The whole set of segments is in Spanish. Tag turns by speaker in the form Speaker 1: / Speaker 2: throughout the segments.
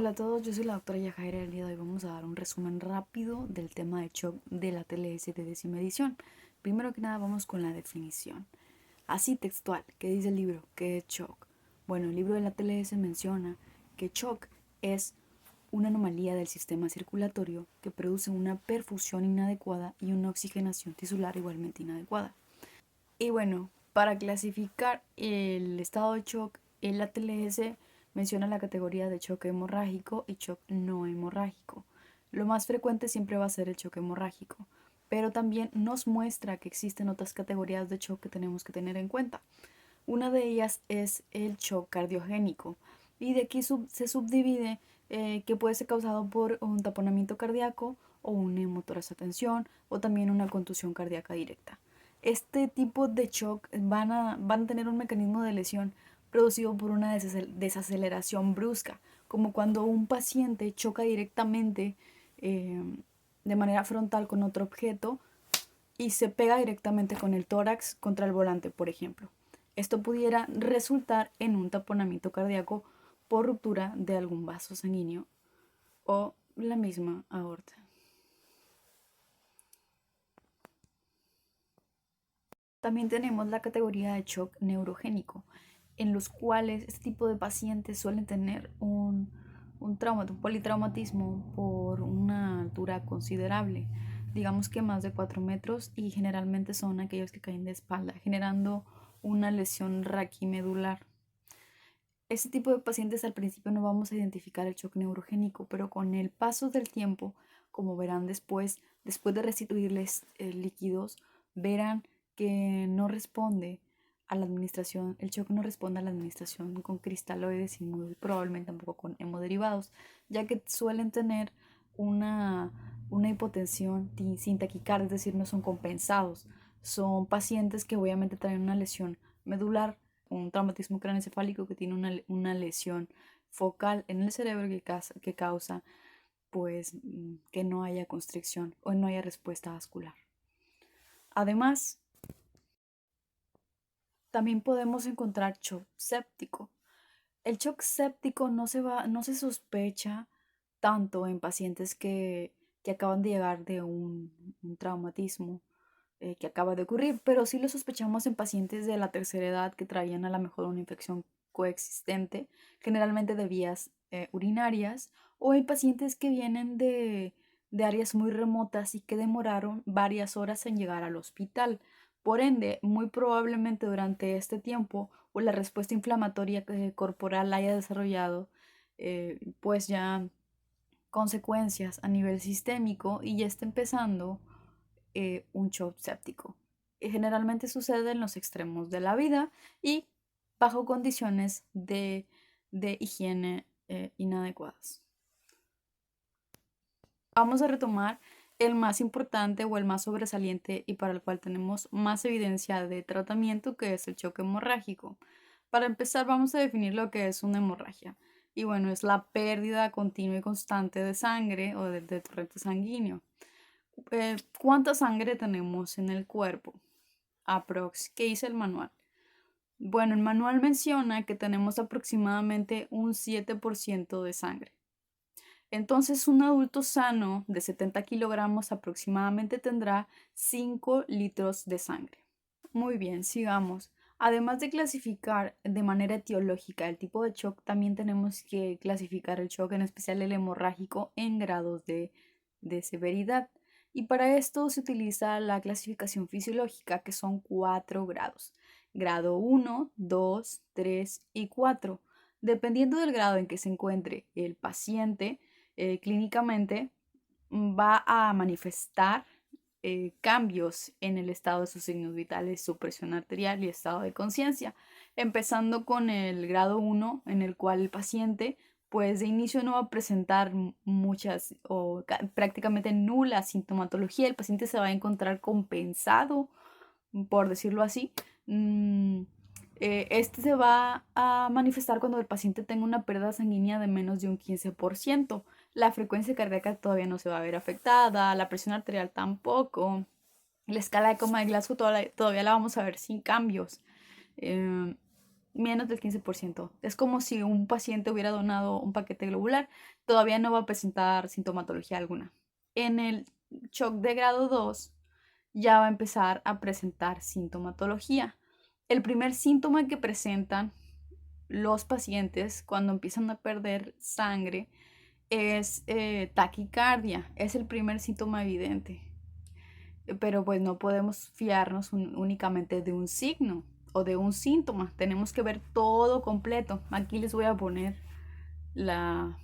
Speaker 1: Hola a todos, yo soy la doctora Yajaira. El día de hoy vamos a dar un resumen rápido del tema de shock de la TLS de décima edición. Primero que nada vamos con la definición. Así textual, ¿qué dice el libro? ¿Qué es shock? Bueno, el libro de la TLS menciona que shock es una anomalía del sistema circulatorio que produce una perfusión inadecuada y una oxigenación tisular igualmente inadecuada. Y bueno, para clasificar el estado de shock, el ATLS menciona la categoría de shock hemorrágico y shock no hemorrágico. Lo más frecuente siempre va a ser el shock hemorrágico, pero también nos muestra que existen otras categorías de shock que tenemos que tener en cuenta. Una de ellas es el shock cardiogénico y de aquí se subdivide que puede ser causado por un taponamiento cardíaco o un hemotorax-atención o también una contusión cardíaca directa. Este tipo de shock van a tener un mecanismo de lesión producido por una desaceleración brusca, como cuando un paciente choca directamente eh, de manera frontal con otro objeto y se pega directamente con el tórax contra el volante, por ejemplo. Esto pudiera resultar en un taponamiento cardíaco por ruptura de algún vaso sanguíneo o la misma aorta. También tenemos la categoría de shock neurogénico, en los cuales este tipo de pacientes suelen tener un politraumatismo por una altura considerable, digamos que más de 4 metros, y generalmente son aquellos que caen de espalda, generando una lesión raquimedular. Este tipo de pacientes al principio no vamos a identificar el shock neurogénico, pero con el paso del tiempo, como verán después de restituirles líquidos, verán que no responde a la administración, el shock no responde a la administración con cristaloides y muy probablemente tampoco con hemoderivados, ya que suelen tener una, una hipotensión sin taquicardia, es decir, no son compensados. Son pacientes que obviamente traen una lesión medular, un traumatismo craneoencefálico que tiene una lesión focal en el cerebro que causa pues que no haya constricción o no haya respuesta vascular. Además, también podemos encontrar shock séptico. El shock séptico no se sospecha tanto en pacientes que acaban de llegar de un traumatismo que acaba de ocurrir, pero sí lo sospechamos en pacientes de la tercera edad que traían a lo mejor una infección coexistente, generalmente de vías urinarias, o en pacientes que vienen de áreas muy remotas y que demoraron varias horas en llegar al hospital. Por ende, muy probablemente durante este tiempo o la respuesta inflamatoria corporal haya desarrollado pues ya consecuencias a nivel sistémico y ya está empezando un shock séptico. Generalmente sucede en los extremos de la vida y bajo condiciones de higiene inadecuadas. Vamos a retomar el más importante o el más sobresaliente y para el cual tenemos más evidencia de tratamiento, que es el shock hemorrágico. Para empezar, vamos a definir lo que es una hemorragia. Y bueno, es la pérdida continua y constante de sangre o de torrente sanguíneo. ¿Cuánta sangre tenemos en el cuerpo? Aprox. ¿Qué dice el manual? Bueno, el manual menciona que tenemos aproximadamente un 7% de sangre. Entonces, un adulto sano de 70 kilogramos aproximadamente tendrá 5 litros de sangre. Muy bien, sigamos. Además de clasificar de manera etiológica el tipo de shock, también tenemos que clasificar el shock, en especial el hemorrágico, en grados de severidad. Y para esto se utiliza la clasificación fisiológica, que son 4 grados. Grado 1, 2, 3 y 4. Dependiendo del grado en que se encuentre el paciente, clínicamente va a manifestar cambios en el estado de sus signos vitales, su presión arterial y estado de conciencia, empezando con el grado 1, en el cual el paciente pues de inicio no va a presentar muchas o prácticamente nula sintomatología. El paciente se va a encontrar compensado, por decirlo así. Este se va a manifestar cuando el paciente tenga una pérdida sanguínea de menos de un 15%. La frecuencia cardíaca todavía no se va a ver afectada, la presión arterial tampoco. La escala de coma de Glasgow todavía la vamos a ver sin cambios. menos del 15%. Es como si un paciente hubiera donado un paquete globular, todavía no va a presentar sintomatología alguna. En el shock de grado 2 ya va a empezar a presentar sintomatología. El primer síntoma que presentan los pacientes cuando empiezan a perder sangre es taquicardia, es el primer síntoma evidente. Pero pues no podemos fiarnos únicamente de un signo o de un síntoma, tenemos que ver todo completo. Aquí les voy a poner la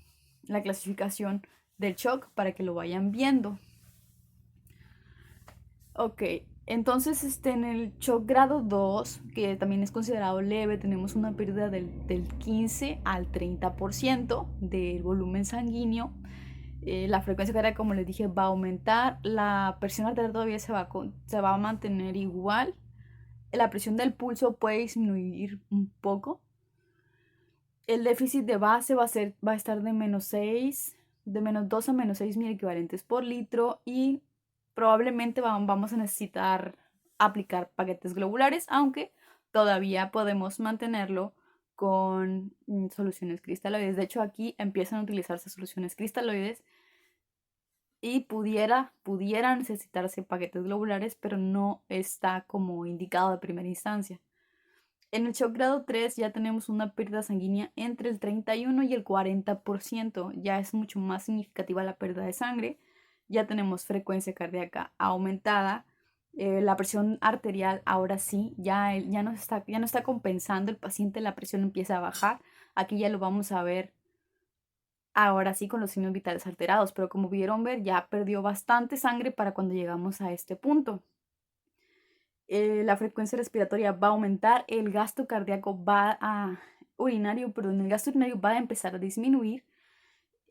Speaker 1: clasificación del shock para que lo vayan viendo. Ok, entonces en el shock grado 2, que también es considerado leve, tenemos una pérdida del 15 al 30% del volumen sanguíneo. La frecuencia cardíaca, como les dije, va a aumentar. La presión arterial todavía se va a mantener igual. La presión del pulso puede disminuir un poco. El déficit de base va a estar de menos 2 a menos 6 mil equivalentes por litro, y probablemente vamos a necesitar aplicar paquetes globulares, aunque todavía podemos mantenerlo con soluciones cristaloides. De hecho, aquí empiezan a utilizarse soluciones cristaloides y pudiera necesitarse paquetes globulares, pero no está como indicado de primera instancia. En el shock grado 3 ya tenemos una pérdida sanguínea entre el 31 y el 40%, ya es mucho más significativa la pérdida de sangre, ya tenemos frecuencia cardíaca aumentada, la presión arterial ahora sí, ya no está compensando el paciente, la presión empieza a bajar, aquí ya lo vamos a ver ahora sí con los signos vitales alterados, pero como pudieron ver ya perdió bastante sangre para cuando llegamos a este punto. La frecuencia respiratoria va a aumentar, el gasto cardíaco el gasto urinario va a empezar a disminuir.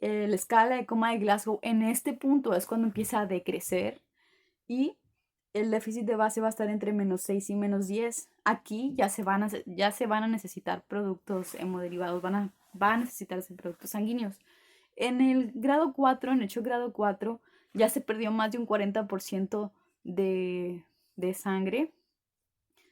Speaker 1: La escala de coma de Glasgow en este punto es cuando empieza a decrecer, y el déficit de base va a estar entre menos 6 y menos 10. Aquí ya se van a necesitar productos hemoderivados, va a necesitarse productos sanguíneos. En el grado 4, en el shock grado 4, ya se perdió más de un 40% de sangre.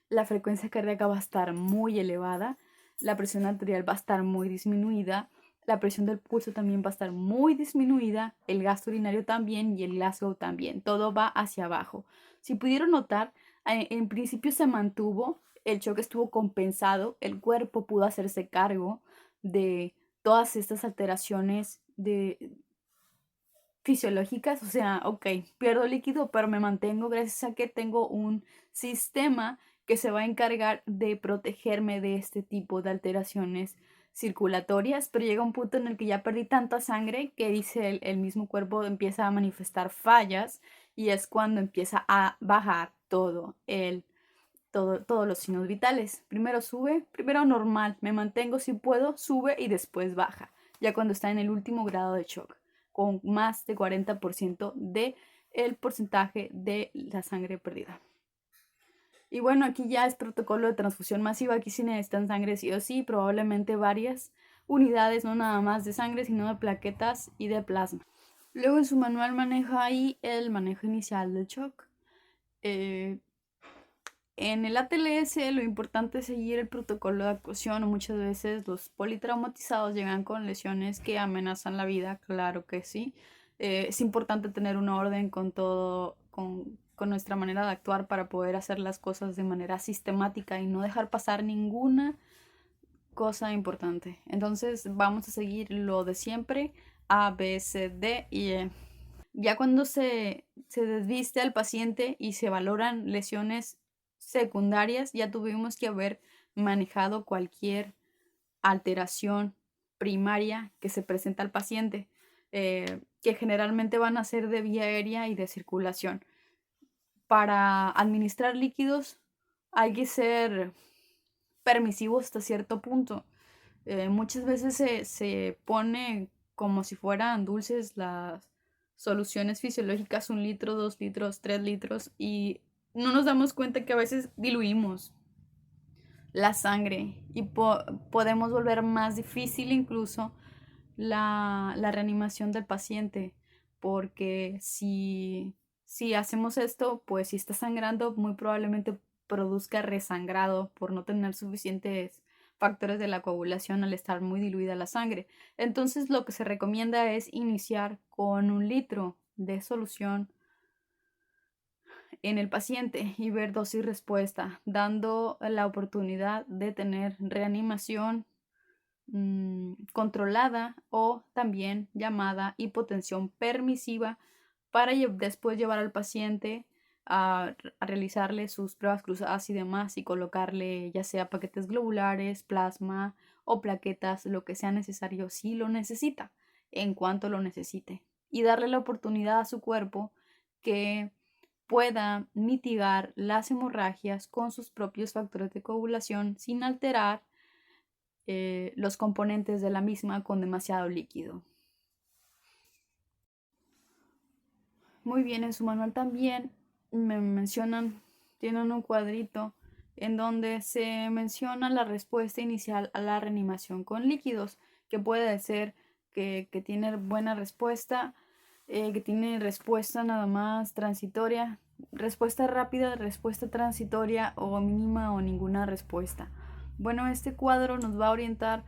Speaker 1: La frecuencia cardíaca va a estar muy elevada, la presión arterial va a estar muy disminuida, la presión del pulso también va a estar muy disminuida, el gasto urinario también y el Glasgow también, todo va hacia abajo. Si pudieron notar, en principio se mantuvo, el shock estuvo compensado, el cuerpo pudo hacerse cargo de todas estas alteraciones fisiológicas, o sea, ok, pierdo líquido, pero me mantengo gracias a que tengo un sistema que se va a encargar de protegerme de este tipo de alteraciones circulatorias, pero llega un punto en el que ya perdí tanta sangre que dice el mismo cuerpo empieza a manifestar fallas, y es cuando empieza a bajar todos los signos vitales. Primero sube, primero normal, me mantengo si puedo, sube y después baja, ya cuando está en el último grado de shock, con más de 40% de el porcentaje de la sangre perdida. Y bueno, aquí ya es protocolo de transfusión masiva, aquí sí necesitan sangre sí o sí, probablemente varias unidades, no nada más de sangre, sino de plaquetas y de plasma. Luego en su manual maneja ahí el manejo inicial del shock. En el ATLS lo importante es seguir el protocolo de actuación. Muchas veces los politraumatizados llegan con lesiones que amenazan la vida, claro que sí. Es importante tener una orden con todo, con nuestra manera de actuar para poder hacer las cosas de manera sistemática y no dejar pasar ninguna cosa importante. Entonces vamos a seguir lo de siempre, A, B, C, D y E. Ya cuando se desviste al paciente y se valoran lesiones secundarias, ya tuvimos que haber manejado cualquier alteración primaria que se presenta al paciente, que generalmente van a ser de vía aérea y de circulación. Para administrar líquidos hay que ser permisivos hasta cierto punto. Muchas veces se pone como si fueran dulces las soluciones fisiológicas, 1 litro, 2 litros, 3 litros, y no nos damos cuenta que a veces diluimos la sangre y podemos volver más difícil incluso la reanimación del paciente, porque si hacemos esto, pues si está sangrando, muy probablemente produzca resangrado por no tener suficientes factores de la coagulación al estar muy diluida la sangre. Entonces lo que se recomienda es iniciar con 1 litro de solución en el paciente y ver dosis respuesta, dando la oportunidad de tener reanimación controlada o también llamada hipotensión permisiva para después llevar al paciente a realizarle sus pruebas cruzadas y demás y colocarle ya sea paquetes globulares, plasma o plaquetas, lo que sea necesario si lo necesita, en cuanto lo necesite. Y darle la oportunidad a su cuerpo que pueda mitigar las hemorragias con sus propios factores de coagulación sin alterar los componentes de la misma con demasiado líquido. Muy bien, en su manual también me mencionan, tienen un cuadrito en donde se menciona la respuesta inicial a la reanimación con líquidos, que puede ser que tiene buena respuesta, que tiene respuesta nada más transitoria, respuesta rápida, respuesta transitoria o mínima o ninguna respuesta. Bueno, este cuadro nos va a orientar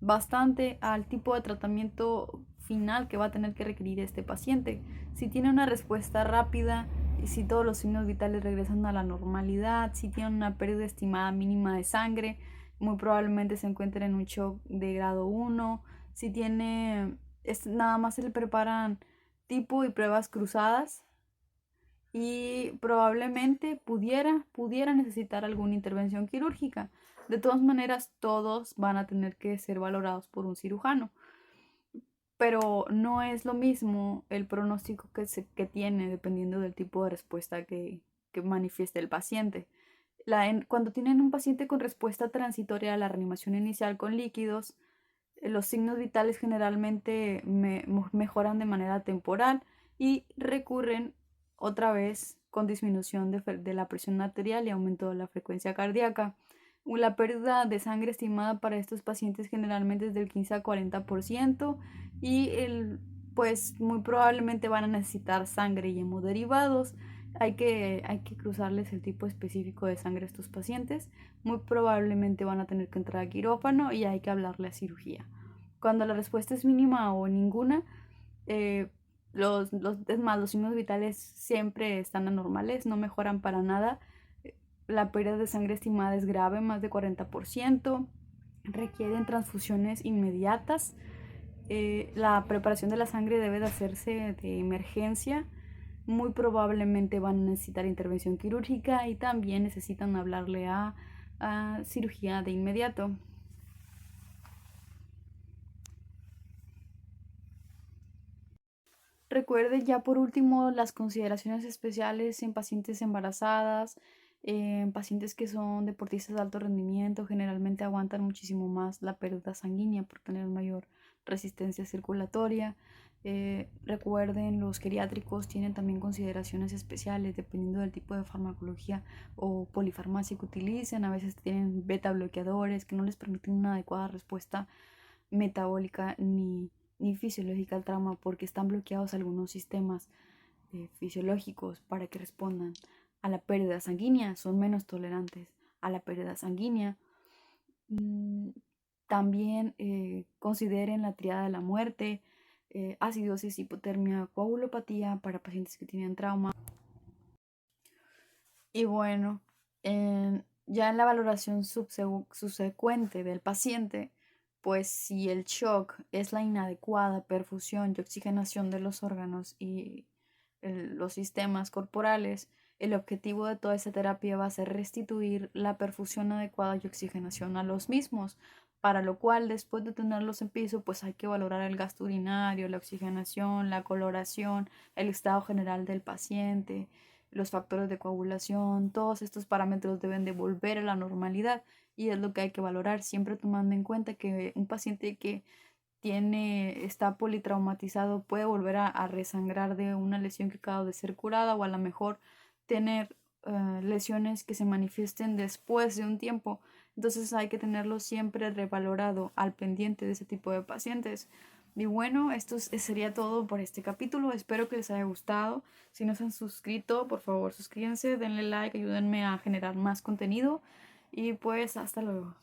Speaker 1: bastante al tipo de tratamiento final que va a tener que requerir este paciente. Si tiene una respuesta rápida, si todos los signos vitales regresan a la normalidad, si tiene una pérdida estimada mínima de sangre, muy probablemente se encuentre en un shock de grado 1. Si tiene, nada más se le preparan tipo y pruebas cruzadas y probablemente pudiera necesitar alguna intervención quirúrgica. De todas maneras, todos van a tener que ser valorados por un cirujano, pero no es lo mismo el pronóstico que tiene dependiendo del tipo de respuesta que manifieste el paciente. Cuando tienen un paciente con respuesta transitoria a la reanimación inicial con líquidos, los signos vitales generalmente mejoran de manera temporal y recurren otra vez con disminución de la presión arterial y aumento de la frecuencia cardíaca. La pérdida de sangre estimada para estos pacientes generalmente es del 15 a 40% y pues muy probablemente van a necesitar sangre y hemoderivados. Hay que cruzarles el tipo específico de sangre a estos pacientes. Muy probablemente van a tener que entrar a quirófano y hay que hablarle a cirugía. Cuando la respuesta es mínima o ninguna, eh, es más, los signos vitales siempre están anormales, no mejoran para nada. La pérdida de sangre estimada es grave, más de 40%. Requieren transfusiones inmediatas. La preparación de la sangre debe de hacerse de emergencia. Muy probablemente van a necesitar intervención quirúrgica y también necesitan hablarle a cirugía de inmediato. Recuerde ya por último las consideraciones especiales en pacientes embarazadas, en pacientes que son deportistas de alto rendimiento, generalmente aguantan muchísimo más la pérdida sanguínea por tener mayor resistencia circulatoria. Recuerden, los geriátricos tienen también consideraciones especiales dependiendo del tipo de farmacología o polifarmacia que utilicen. A veces tienen beta bloqueadores que no les permiten una adecuada respuesta metabólica ni fisiológica al trauma porque están bloqueados algunos sistemas fisiológicos para que respondan a la pérdida sanguínea, son menos tolerantes a la pérdida sanguínea. También consideren la triada de la muerte, acidosis, hipotermia, coagulopatía para pacientes que tienen trauma. Y bueno, ya en la valoración subsecuente del paciente, pues si el shock es la inadecuada perfusión y oxigenación de los órganos y los sistemas corporales, el objetivo de toda esta terapia va a ser restituir la perfusión adecuada y oxigenación a los mismos, para lo cual después de tenerlos en piso, pues hay que valorar el gasto urinario, la oxigenación, la coloración, el estado general del paciente, los factores de coagulación. Todos estos parámetros deben de volver a la normalidad y es lo que hay que valorar, siempre tomando en cuenta que un paciente que está politraumatizado puede volver a resangrar de una lesión que acaba de ser curada o a lo mejor tener lesiones que se manifiesten después de un tiempo. Entonces hay que tenerlo siempre revalorado al pendiente de ese tipo de pacientes. Y bueno, esto sería todo por este capítulo. Espero que les haya gustado. Si no se han suscrito, por favor suscríbanse, denle like, ayúdenme a generar más contenido. y pues hasta luego.